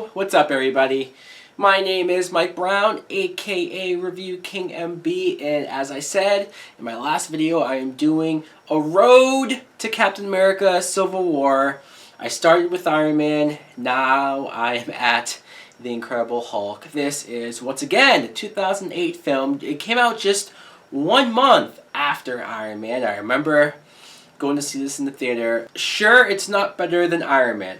Yo, what's up everybody? My name is Mike Brown, aka ReviewKingMB, and as I said in my last video, I am doing a road to Captain America Civil War. I started with Iron Man, now I am at The Incredible Hulk. This is, once again, a 2008 film. It came out just 1 month after Iron Man. I remember going to see this in the theater. Sure, it's not better than Iron Man.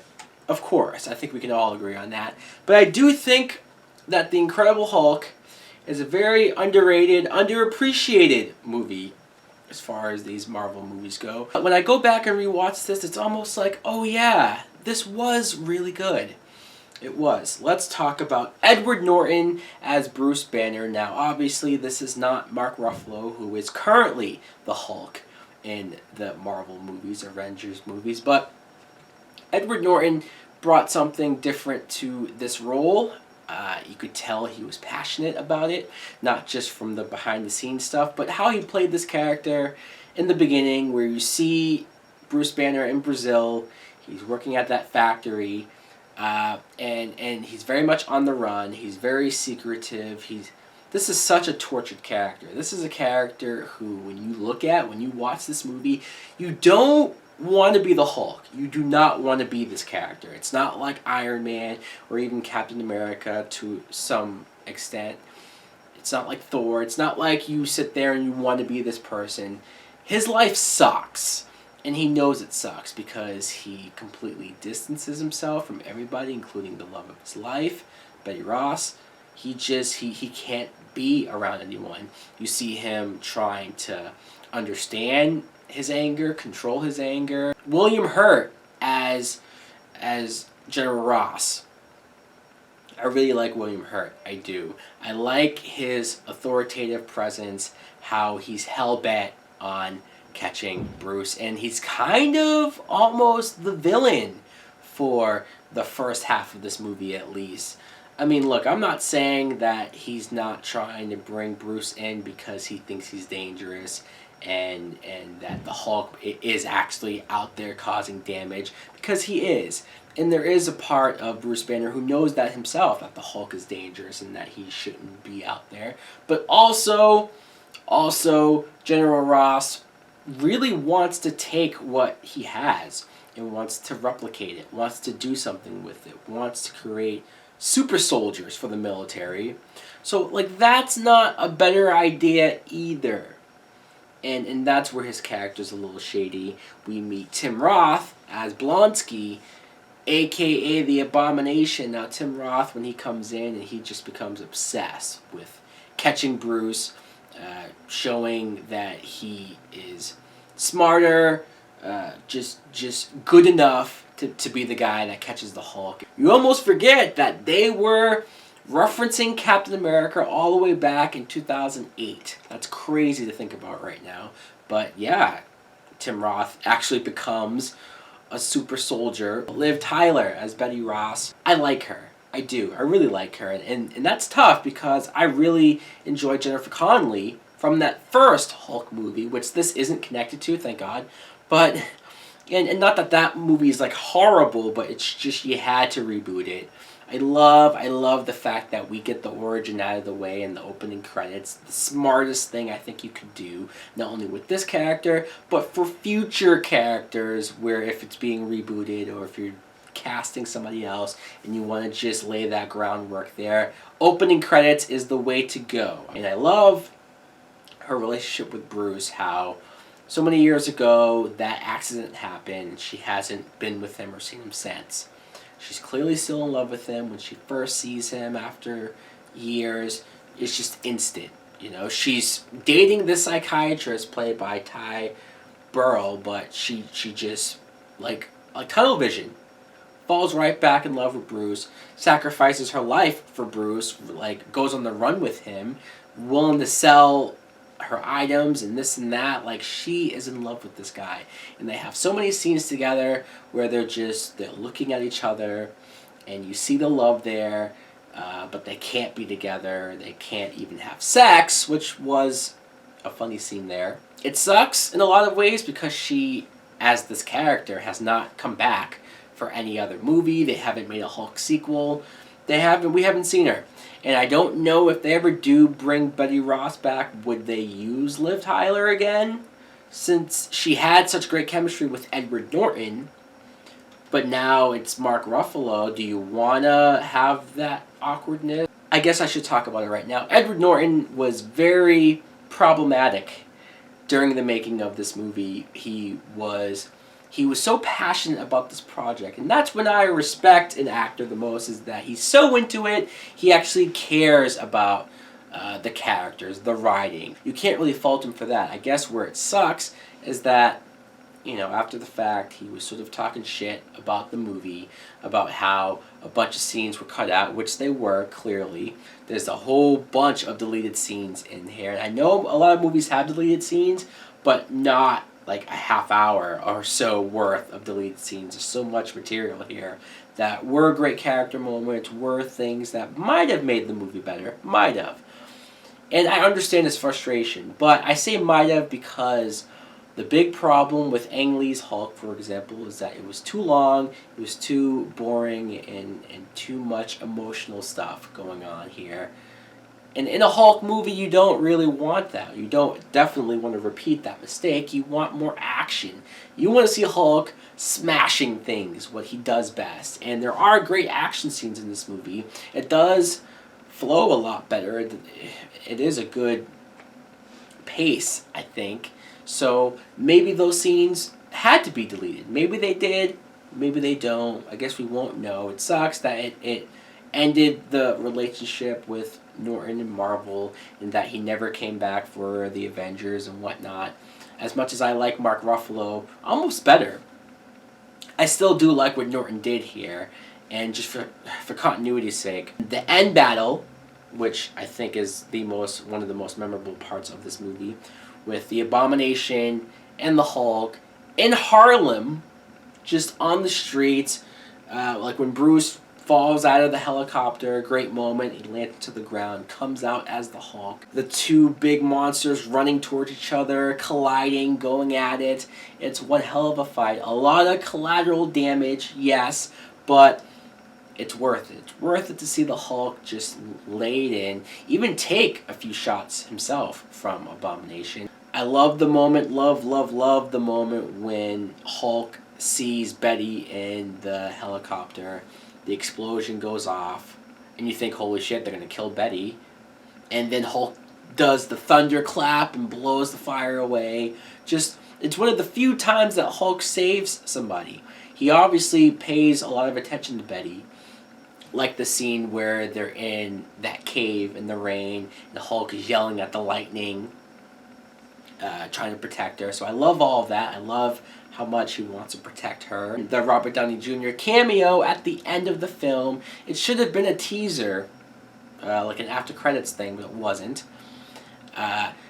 Of course, I think we can all agree on that. But I do think that The Incredible Hulk is a very underrated, underappreciated movie as far as these Marvel movies go. But when I go back and rewatch this, it's almost like, oh yeah, this was really good. It was. Let's talk about Edward Norton as Bruce Banner. Now, obviously, this is not Mark Ruffalo, who is currently the Hulk in the Marvel movies, Avengers movies, but Edward Norton brought something different to this role. You could tell he was passionate about it, not just from the behind-the-scenes stuff, but how he played this character in the beginning, where you see Bruce Banner in Brazil. He's working at that factory, and he's very much on the run. He's very secretive. This is such a tortured character. This is a character who, when you watch this movie, you don't want to be the Hulk. You do not want to be this character. It's not like Iron Man or even Captain America to some extent. It's not like Thor. It's not like you sit there and you want to be this person. His life sucks, and he knows it sucks because he completely distances himself from everybody, including the love of his life, Betty Ross. He can't be around anyone. You see him trying to understand his anger, control his anger. William Hurt as General Ross. I really like William Hurt. I do. I like his authoritative presence, how he's hell-bent on catching Bruce, and he's kind of almost the villain for the first half of this movie at least. I mean, look, I'm not saying that he's not trying to bring Bruce in because he thinks he's dangerous and that the Hulk is actually out there causing damage, because he is. And there is a part of Bruce Banner who knows that himself, that the Hulk is dangerous and that he shouldn't be out there. But also General Ross really wants to take what he has and wants to replicate it, wants to do something with it, wants to create super soldiers for the military. So, like, that's not a better idea either. And that's where his character's a little shady. We meet Tim Roth as Blonsky, a.k.a. the Abomination. Now, Tim Roth, when he comes in, and he just becomes obsessed with catching Bruce, showing that he is smarter, just good enough to be the guy that catches the Hulk. You almost forget that they were referencing Captain America all the way back in 2008. That's crazy to think about right now. But yeah, Tim Roth actually becomes a super soldier. Liv Tyler as Betty Ross. I like her. I do. I really like her. And that's tough because I really enjoy Jennifer Connelly from that first Hulk movie, which this isn't connected to, thank God. But, and not that movie is like horrible, but it's just you had to reboot it. I love the fact that we get the origin out of the way in the opening credits. The smartest thing I think you could do, not only with this character, but for future characters, where if it's being rebooted or if you're casting somebody else and you want to just lay that groundwork there, opening credits is the way to go. And I love her relationship with Bruce, how so many years ago that accident happened, she hasn't been with him or seen him since. She's clearly still in love with him. When she first sees him after years, it's just instant. You know, she's dating this psychiatrist played by Ty Burrell, but she just, like tunnel vision, falls right back in love with Bruce, sacrifices her life for Bruce, like goes on the run with him, willing to sell her items and this and that. Like, she is in love with this guy, and they have so many scenes together where they're looking at each other, and you see the love there, but they can't be together. They can't even have sex, which was a funny scene there. It sucks in a lot of ways because she, as this character, has not come back for any other movie. They haven't made a Hulk sequel. We haven't seen her. And I don't know if they ever do bring Betty Ross back, would they use Liv Tyler again? Since she had such great chemistry with Edward Norton, but now it's Mark Ruffalo, do you want to have that awkwardness? I guess I should talk about it right now. Edward Norton was very problematic during the making of this movie. He was so passionate about this project, and that's when I respect an actor the most, is that he's so into it, he actually cares about the characters, the writing. You can't really fault him for that. I guess where it sucks is that, you know, after the fact, he was sort of talking shit about the movie, about how a bunch of scenes were cut out, which they were, clearly. There's a whole bunch of deleted scenes in here. And I know a lot of movies have deleted scenes, but not like a half hour or so worth of deleted scenes. There's so much material here that were great character moments, were things that might have made the movie better. Might have. And I understand his frustration, but I say might have because the big problem with Ang Lee's Hulk, for example, is that it was too long, it was too boring, and too much emotional stuff going on here. And in a Hulk movie, you don't really want that. You don't definitely want to repeat that mistake. You want more action. You want to see Hulk smashing things, what he does best. And there are great action scenes in this movie. It does flow a lot better. It is a good pace, I think. So maybe those scenes had to be deleted. Maybe they did, maybe they don't. I guess we won't know. It sucks that it ended the relationship with Norton and Marvel, and that he never came back for the Avengers and whatnot. As much as I like Mark Ruffalo almost better, I still do like what Norton did here. And just for continuity's sake, the end battle, which I think is one of the most memorable parts of this movie, with the Abomination and the Hulk in Harlem, just on the streets, like when Bruce falls out of the helicopter, great moment, he lands to the ground, comes out as the Hulk. The two big monsters running towards each other, colliding, going at it. It's one hell of a fight. A lot of collateral damage, yes, but it's worth it. It's worth it to see the Hulk just laid in, even take a few shots himself from Abomination. I love the moment, love the moment when Hulk sees Betty in the helicopter. The explosion goes off, and you think, holy shit, they're going to kill Betty. And then Hulk does the thunderclap and blows the fire away. Just, it's one of the few times that Hulk saves somebody. He obviously pays a lot of attention to Betty. Like the scene where they're in that cave in the rain, and the Hulk is yelling at the lightning, trying to protect her. So I love all of that. I love how much he wants to protect her. The Robert Downey Jr. cameo at the end of the film. It should have been a teaser, like an after credits thing, but it wasn't.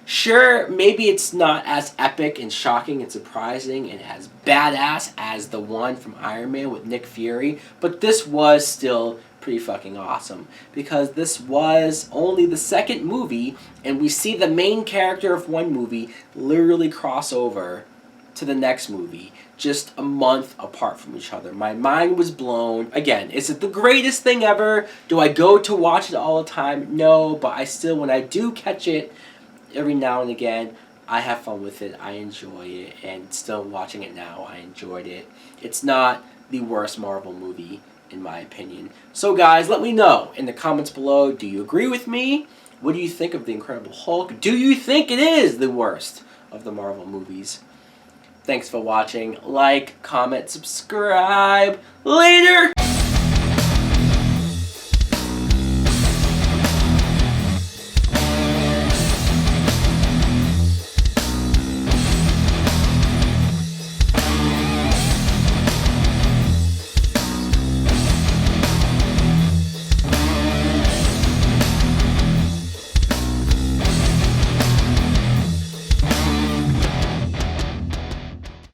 Sure, maybe it's not as epic and shocking and surprising and as badass as the one from Iron Man with Nick Fury, but this was still pretty fucking awesome, because this was only the second movie, and we see the main character of one movie literally cross over to the next movie, just a month apart from each other. My mind was blown. Again, is it the greatest thing ever? Do I go to watch it all the time? No, but I still, when I do catch it every now and again, I have fun with it. I enjoy it, and still watching it now, I enjoyed it. It's not the worst Marvel movie, in my opinion. So guys, let me know in the comments below, do you agree with me? What do you think of The Incredible Hulk? Do you think it is the worst of the Marvel movies? Thanks for watching. Like, comment, subscribe. Later!